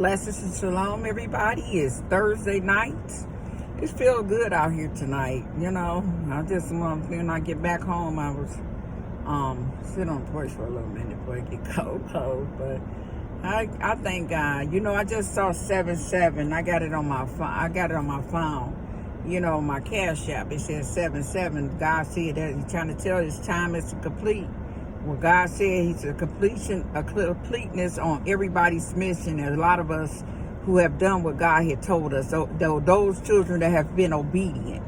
Blessings and shalom, everybody. It's Thursday night. It feels good out here tonight. I just when I get back home, I was sit on the porch for a little minute before it get cold. But I thank God. I just saw 7-7. I got it on my phone. My cash app. It says 7-7. God said that He's trying to tell His time is complete. Well, God said He's a completeness on everybody's mission. There's a lot of us who have done what God had told us. So those children that have been obedient.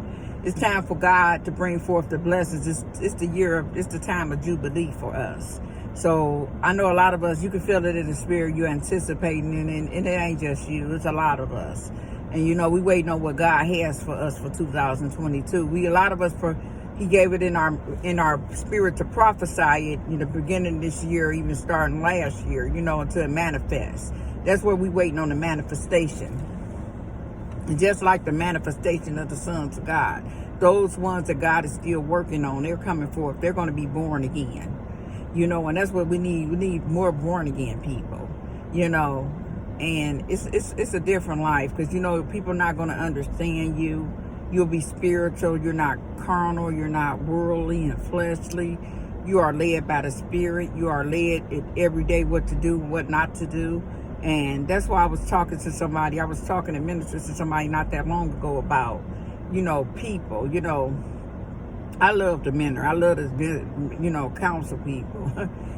It's time for God to bring forth the blessings. It's the time of Jubilee for us. So I know a lot of us, you can feel it in the spirit. You're anticipating, and it ain't just you. It's a lot of us. And we waiting on what God has for us for 2022. A lot of us He gave it in our spirit to prophesy it in the beginning of this year, even starting last year, until it manifests. That's where we waiting on the manifestation. And just like the manifestation of the sons of God, those ones that God is still working on, they're coming forth. They're going to be born again, and that's what we need. We need more born again people, and it's a different life because, people are not going to understand you. You'll be spiritual. You're not carnal. You're not worldly and fleshly. You are led by the Spirit. You are led every day what to do, what not to do. And that's why I was talking to somebody. I was talking to ministers to somebody not that long ago about, people. I love the mentor. I love to, counsel people.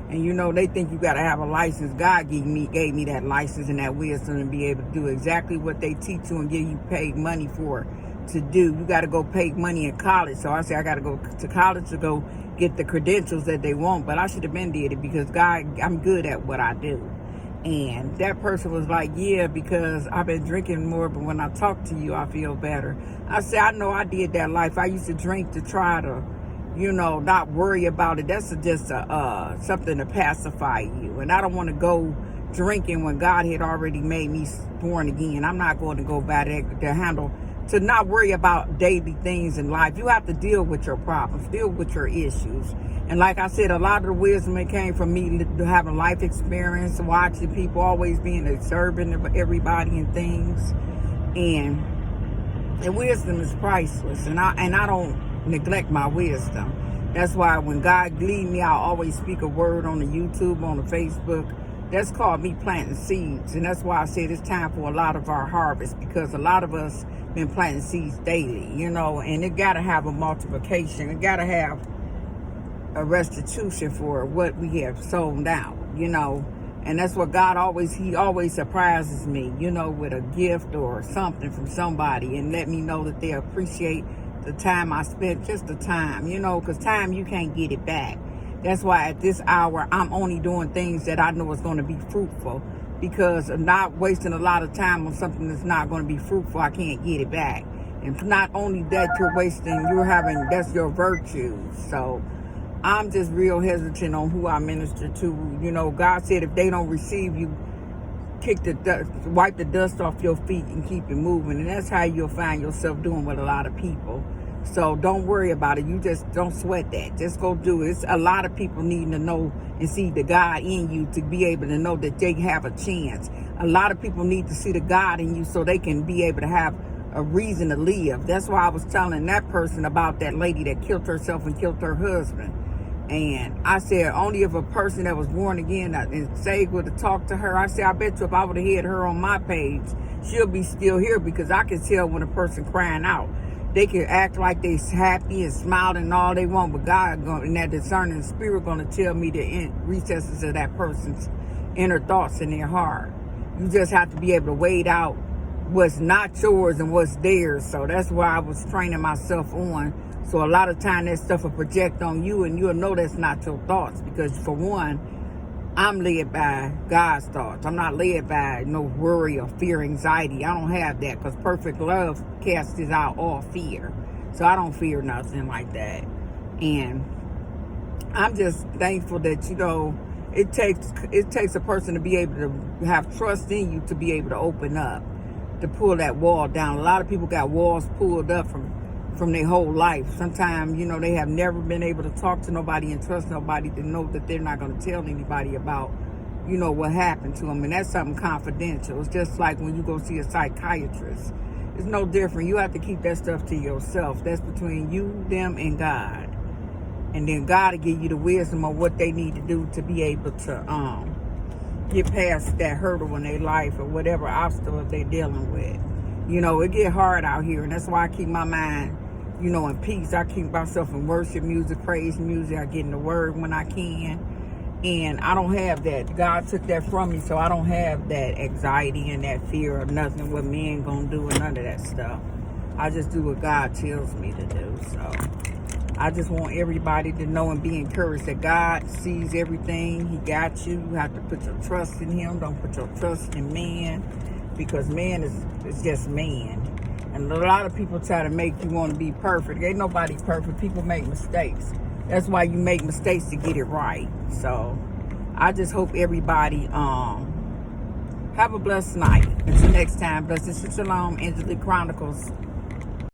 And, they think you got to have a license. God gave me that license and that wisdom to be able to do exactly what they teach you and give you paid money for to do. You got to go pay money in college. So I say I got to go to college to go get the credentials that they want. But I should have been did it because God, I'm good at what I do. And that person was like, yeah, because I've been drinking more, but when I talk to you, I feel better. I said, I know I did that life. I used to drink to try to, not worry about it. That's just something to pacify you. And I don't want to go drinking when God had already made me born again. I'm not going to go back to not worry about daily things in life. You have to deal with your problems, deal with your issues. And like I said, a lot of the wisdom, it came from me having life experience, watching people, always being observant of everybody and things. And wisdom is priceless. And I don't neglect my wisdom. That's why when God leads me, I always speak a word on the YouTube, on the Facebook. That's called me planting seeds. And that's why I said it's time for a lot of our harvest, because a lot of us been planting seeds daily, and it got to have a multiplication. It got to have a restitution for what we have sown out, and that's what God He always surprises me, with a gift or something from somebody and let me know that they appreciate the time I spent, just the time, because time, you can't get it back. That's why at this hour, I'm only doing things that I know is going to be fruitful, because of not wasting a lot of time on something that's not going to be fruitful. I can't get it back. And not only that, that's your virtue. So I'm just real hesitant on who I minister to. God said if they don't receive you, wipe the dust off your feet and keep it moving. And that's how you'll find yourself doing with a lot of people. So don't worry about it. You just don't sweat that. Just go do it. It's a lot of people needing to know and see the God in you to be able to know that they have a chance. A lot of people need to see the God in you so they can be able to have a reason to live. That's why I was telling that person about that lady that killed herself and killed her husband. And I said, only if a person that was born again and saved would have talked to her. I said, I bet you if I would have had her on my page, she'll be still here, because I can tell when a person crying out. They can act like they're happy and smiling and all they want, but God, and that discerning spirit, going to tell me the recesses of that person's inner thoughts in their heart. You just have to be able to wade out what's not yours and what's theirs. So that's why I was training myself on. So a lot of time that stuff will project on you, and you'll know that's not your thoughts, because for one, I'm led by God's thoughts. I'm not led by no worry or fear, anxiety. I don't have that, because perfect love casts out all fear. So I don't fear nothing like that. And I'm just thankful that, it takes a person to be able to have trust in you to be able to open up, to pull that wall down. A lot of people got walls pulled up from their whole life. Sometimes, they have never been able to talk to nobody and trust nobody to know that they're not going to tell anybody about you know, what happened to them. And that's something confidential. It's just like when you go see a psychiatrist. It's no different. You have to keep that stuff to yourself. That's between you, them, and God. And then God will give you the wisdom of what they need to do to be able to get past that hurdle in their life or whatever obstacle they're dealing with. You know, it get hard out here, and that's why I keep my mind, you know, in peace. I keep myself in worship music, praise music. I get in the word when I can. And I don't have that. God took that from me, so I don't have that anxiety and that fear of nothing, what men gonna do and none of that stuff. I just do what God tells me to do. So I just want everybody to know and be encouraged that God sees everything. He got you. You have to put your trust in him. Don't put your trust in man, because man is just man. And a lot of people try to make you want to be perfect. Ain't nobody perfect. People make mistakes. That's why you make mistakes, to get it right. So I just hope everybody have a blessed night. Until next time, blessed Shalom, Angelic Chronicles.